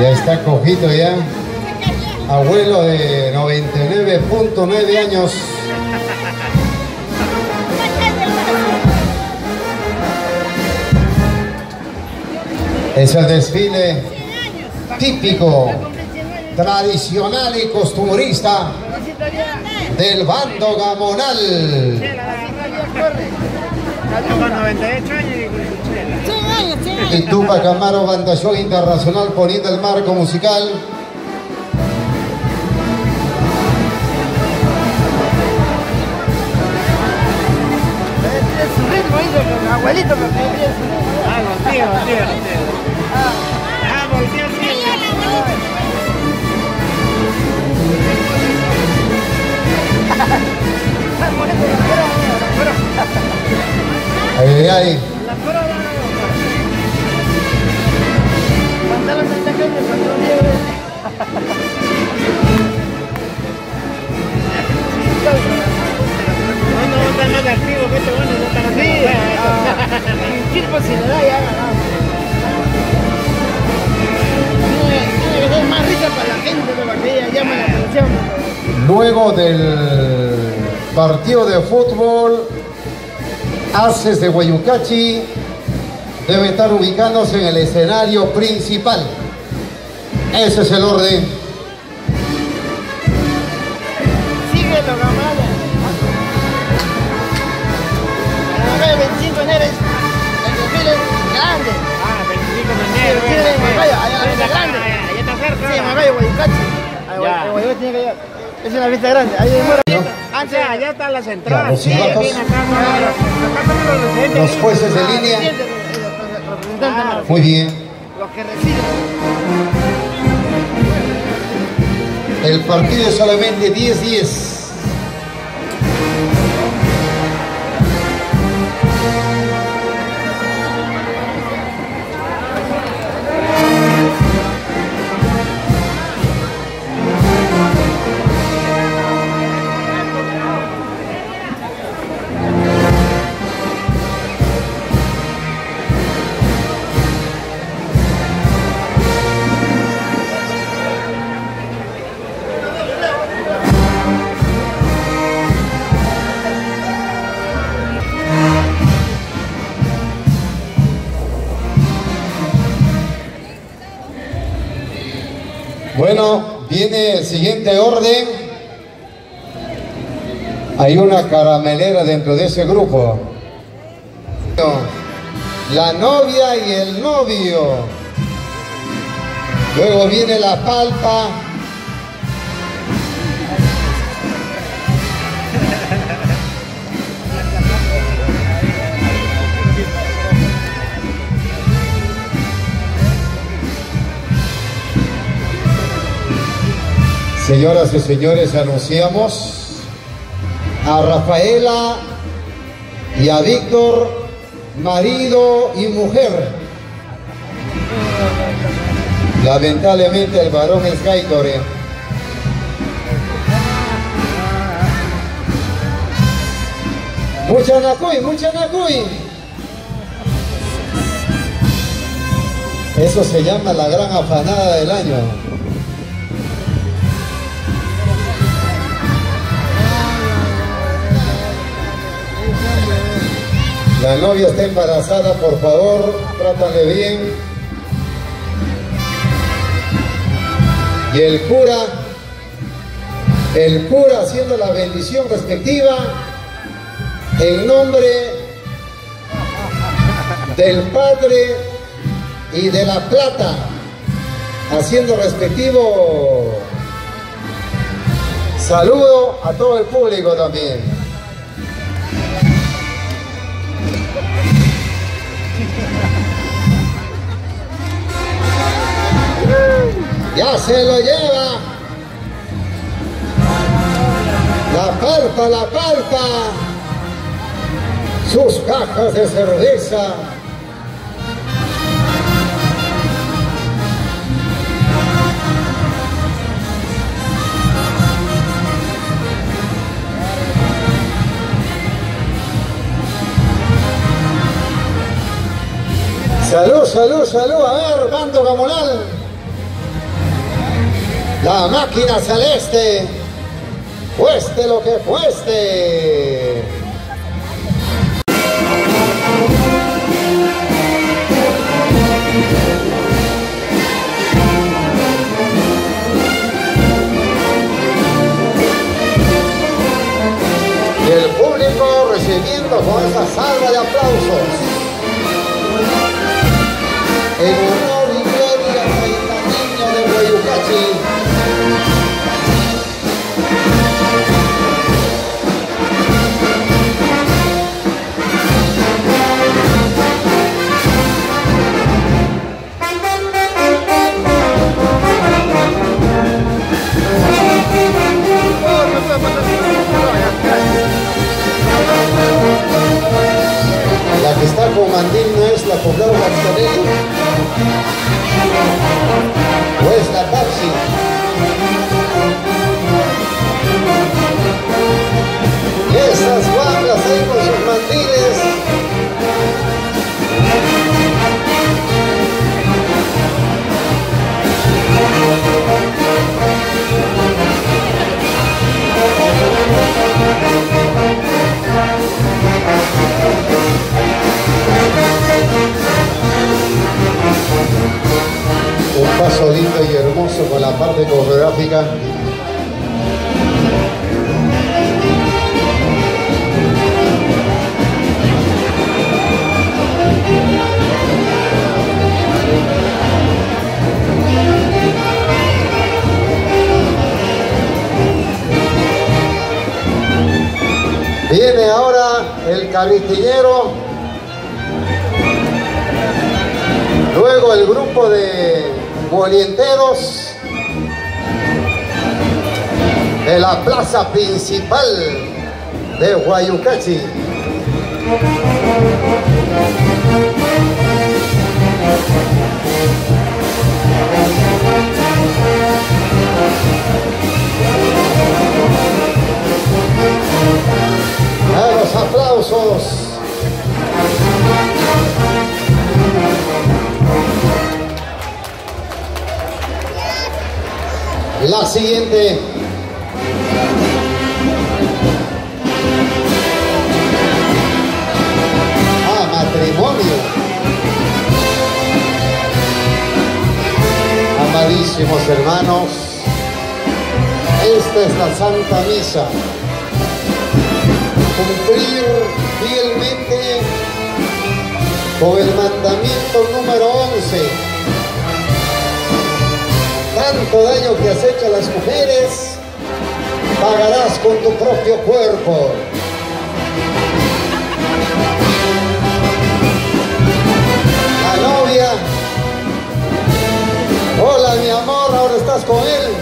Ya está cojito ya. Abuelo de 99.9 años. Es el desfile típico, tradicional y costumbrista del bando gamonal. Con 98 años Y Tupac Amaro, Bandación Internacional, poniendo el marco musical. Abuelito, los tíos. Volteó el tío. Ahí. La corona. Pantalón de tacones, pantalón libre. No están más activos que este bueno, no están activos. Sí, pues si le da ya ganado. Tiene que ser más rica para la gente, para que ella llame la atención. Luego del partido de fútbol, Haces de Huayucachi debe estar ubicándose en el escenario principal. Ese es el orden. Síguelo, camarada. El 25 de enero es el desfile grande. 25 de enero. El desfile de Macayo, allá la fiesta grande. Allá está cerca. Sí, en Macayo, Huayucachi. Huayucachi tiene que llegar. Es una fiesta grande, ahí demora. Antes, allá están las entradas. Sí, los jueces de línea. Muy bien. Los que reciben. El partido es solamente 10-10. Bueno, viene el siguiente orden. Hay una caramelera dentro de ese grupo. La novia y el novio. Luego viene la palpa. Señoras y señores, anunciamos a Rafaela y a Víctor, marido y mujer. Lamentablemente el varón es Gaitore. Mucha nacuy. Eso se llama la gran afanada del año. La novia está embarazada, por favor, trátale bien. Y el cura haciendo la bendición respectiva en nombre del Padre y de la Plata, haciendo respectivo saludo a todo el público también. Ya se lo lleva la palpa, sus cajas de cerveza. Salud, a ver, bando gamonal. La máquina celeste, cueste lo que cueste. Y el público recibiendo con esa salva de aplausos. En honor y gloria al niño de Guayucachi. La que está con mandil no es la Poblado Mascarelli, o es la Taxi. Y esas guangas ahí con sus mandiles. Un paso lindo y hermoso con la parte coreográfica. Viene ahora el carretillero, luego el grupo de molienteros de la plaza principal de Guayucachi. A los aplausos. La siguiente. Matrimonio. Amadísimos hermanos, esta es la Santa Misa. Cumplir fielmente con el mandamiento número 11. Tanto daño que has hecho a las mujeres, pagarás con tu propio cuerpo. La novia, hola mi amor, ahora estás con él.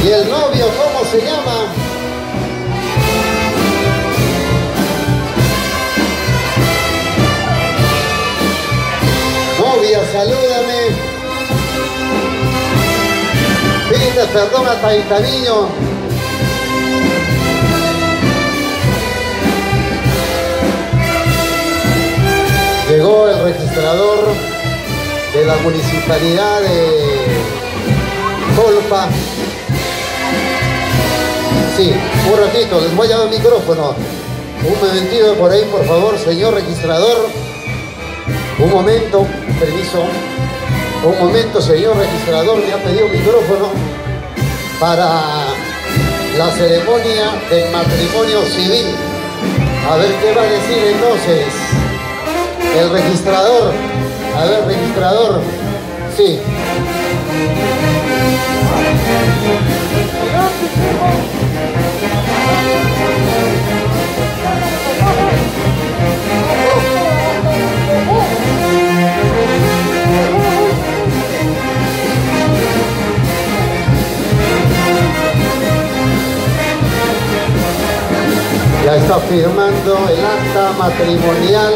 ¿Y el novio cómo se llama? Novia, salúdame. Pide perdón a Taitanillo. Llegó el registrador de la municipalidad de Colpa. Sí, un ratito, les voy a dar el micrófono. Un momentito por ahí, por favor, señor registrador. Un momento, permiso. Un momento, señor registrador, me ha pedido micrófono para la ceremonia del matrimonio civil. A ver qué va a decir entonces el registrador. A ver, registrador. Sí. Ya está firmando el acta matrimonial.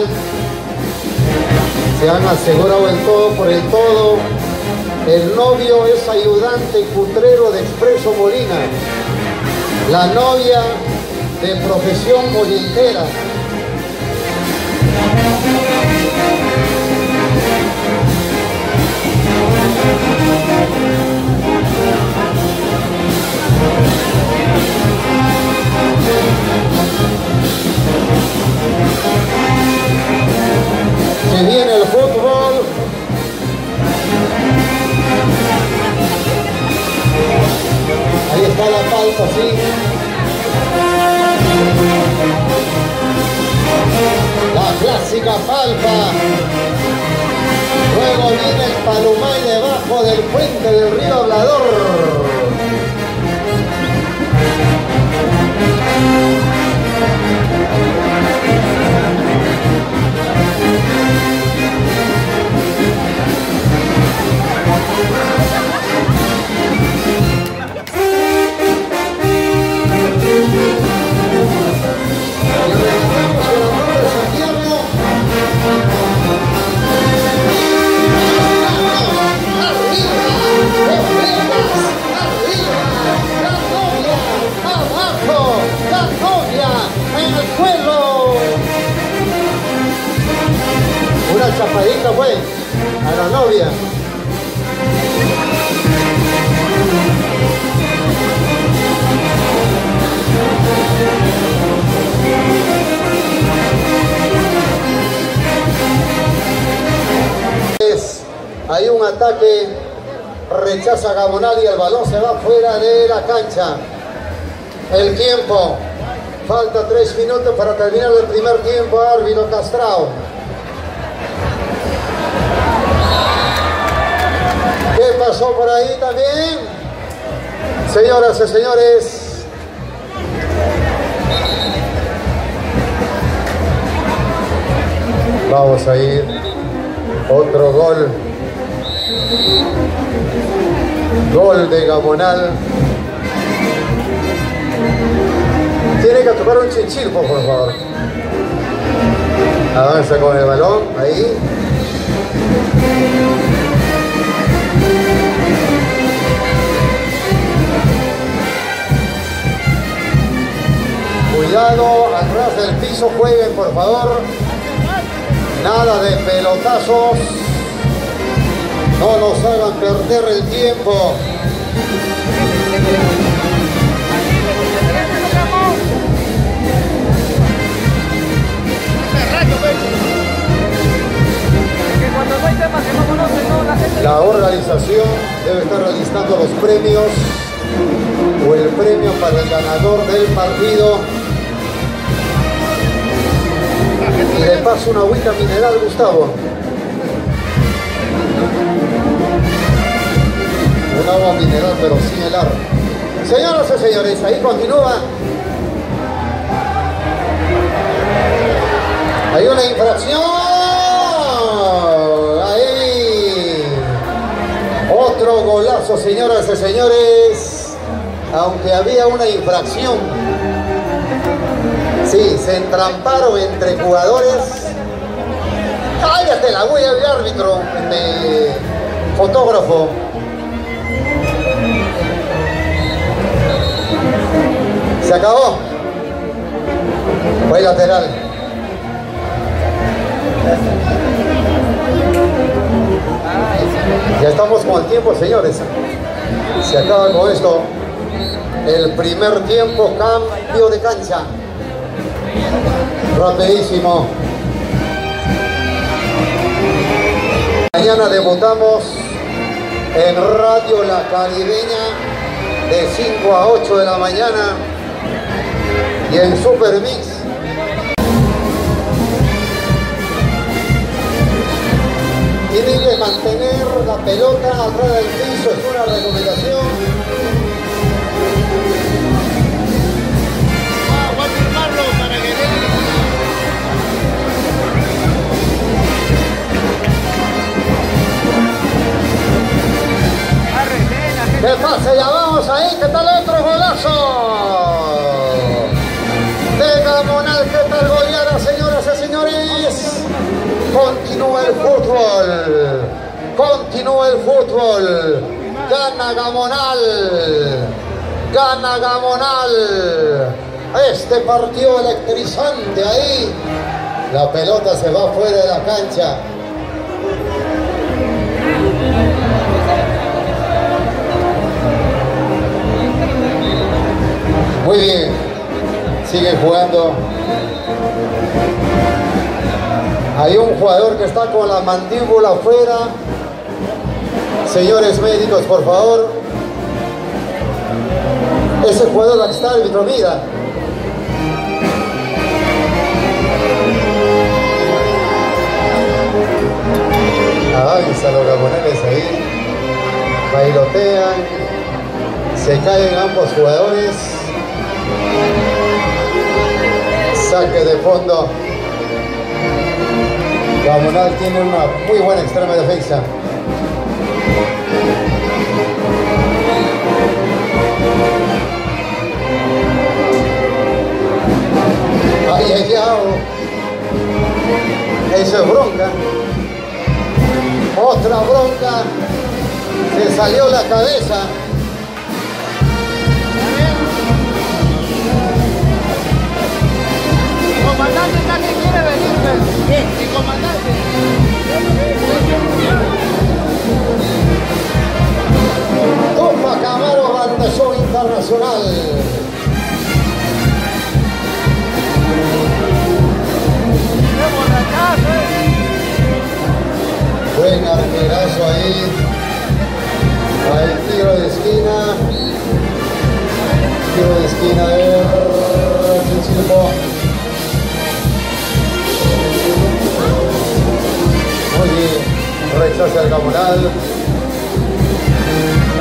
Se han asegurado el todo por el todo. El novio es ayudante cutrero de Expreso Molina. La novia de profesión molintera. Alfa. Luego viene el Palomay debajo del puente del río Hablador. Una chapadita fue a la novia. Hay un ataque, rechaza Gamonal y el balón se va fuera de la cancha. El tiempo, falta 3 minutos para terminar el primer tiempo. Árbitro Castrao. ¿Qué pasó por ahí también? Señoras y señores, vamos a ir. Otro gol. Gol de Gamonal. Tiene que tocar un chinchilpo, por favor. Avanza con el balón, ahí. Cuidado, atrás del piso, jueguen, por favor. Nada de pelotazos. No nos hagan perder el tiempo. La organización debe estar realizando los premios o el premio para el ganador del partido. Y le paso una agüita mineral, Gustavo. Un agua mineral, pero sin helar. Señoras y señores, ahí continúa. Hay una infracción. Ahí. Otro golazo, señoras y señores. Aunque había una infracción. Sí, se entramparon entre jugadores. Cállate la huella de árbitro, de fotógrafo. Se acabó. Fue lateral. Ya estamos con el tiempo, señores. Se acaba con esto. El primer tiempo, cambio de cancha. Rapidísimo. Mañana debutamos en Radio La Caribeña de 5 a 8 de la mañana y en Supermix. Tienen que mantener la pelota atrás del piso, es una recomendación. Voy a firmarlo para que ¿Qué pasa? Ya vamos ahí, ¿qué tal otro golazo? De Gamonal, ¿qué tal goleada, señoras y señores? Continúa el fútbol. Continúa el fútbol. Gana Gamonal. Gana Gamonal. Este partido electrizante ahí. La pelota se va fuera de la cancha. Muy bien, sigue jugando. Hay un jugador que está con la mandíbula afuera. Señores médicos, por favor. Ese jugador aquí está, árbitro, mira. a los gamonales ahí. Bailotean. Se caen ambos jugadores. Saque de fondo. Gamonal tiene una muy buena extrema defensa. Ay, ay, ay. Eso es bronca. Otra bronca. Se salió la cabeza. El comandante también quiere venir. ¿Quién? El comandante. Copa Camaro Bandazón Internacional. Buen arquerazo ahí. El tiro de esquina. Tiro de esquina de Chinchilco. Muy bien. Rechaza el Gamonal.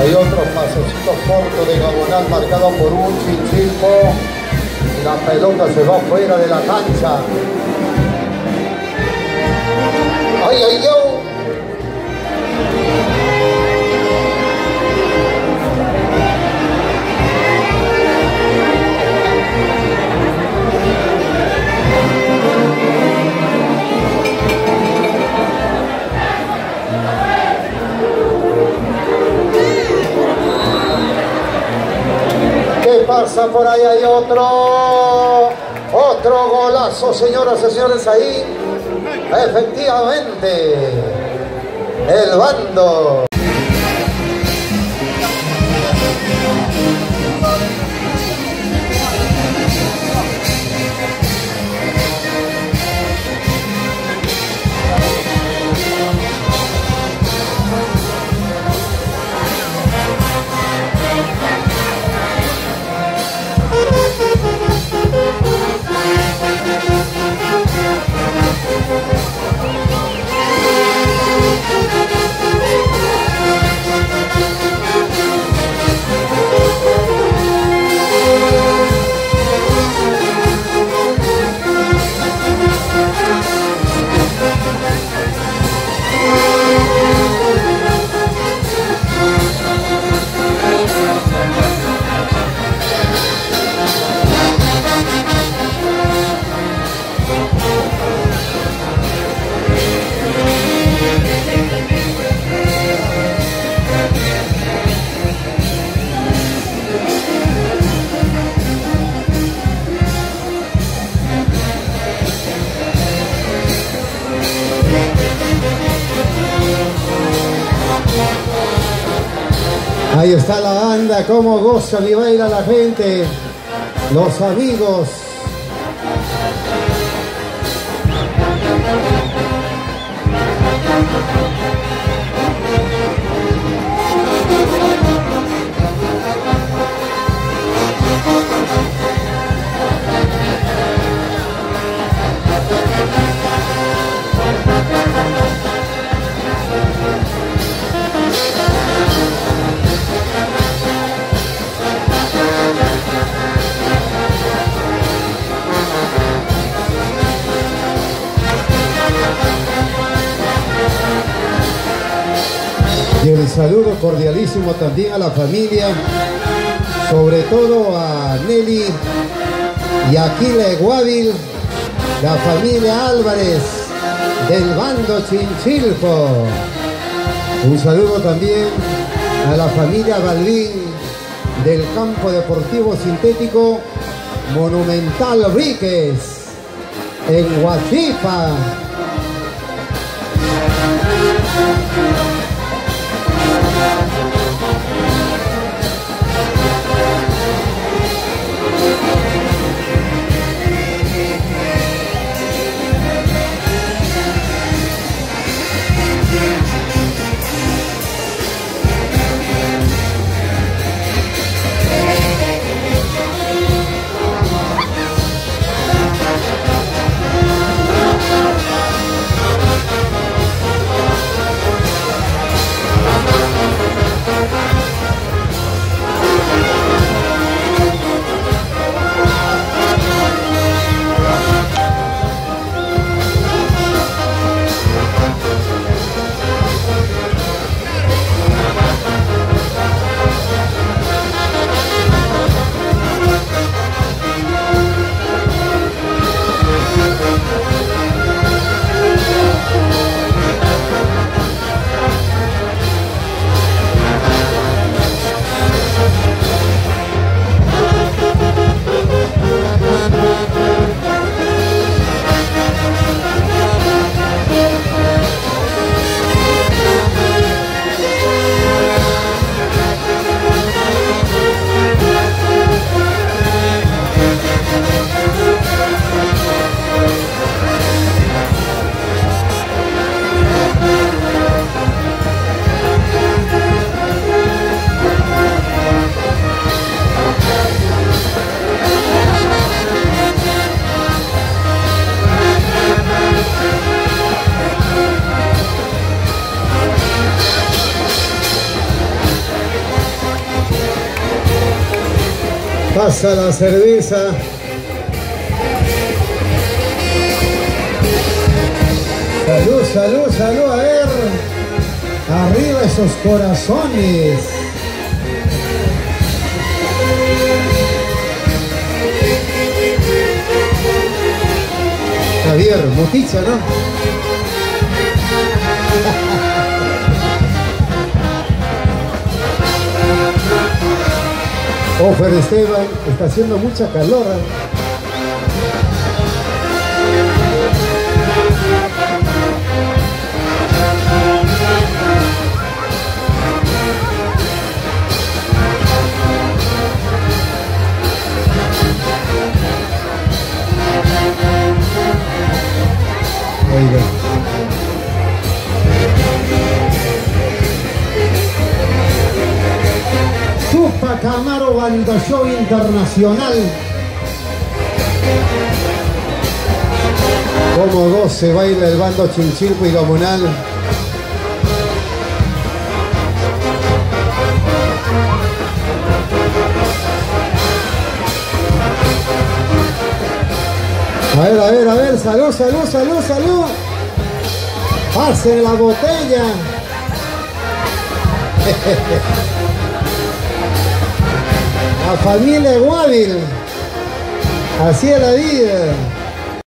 Hay otro pasecito corto de Gamonal marcado por un Chinchilco. Y la pelota se va fuera de la cancha. ¡Ay, ay, yo! ¿Qué pasa por ahí? Hay otro golazo, señoras y señores, ahí. Efectivamente, el bando. Ahí está la banda, cómo goza y baila la gente, los amigos. Y el saludo cordialísimo también a la familia, sobre todo a Nelly y a Aquile Guavil, la familia Álvarez del bando Chinchilco. Un saludo también a la familia Balvin del campo deportivo sintético Monumental Briques en Huachipa. Pasa la cerveza. Salud, salud, salud. A ver. Arriba esos corazones. Javier, motiza, ¿no? Ofer Esteban, está haciendo mucha calor. Oiga. Tupac Amaru Banda Show Internacional. Como 12 baila el bando Chinchilco y Comunal. A ver, salud, salud, salud, salud. Pasen la botella. La familia Guavil. Así es la vida.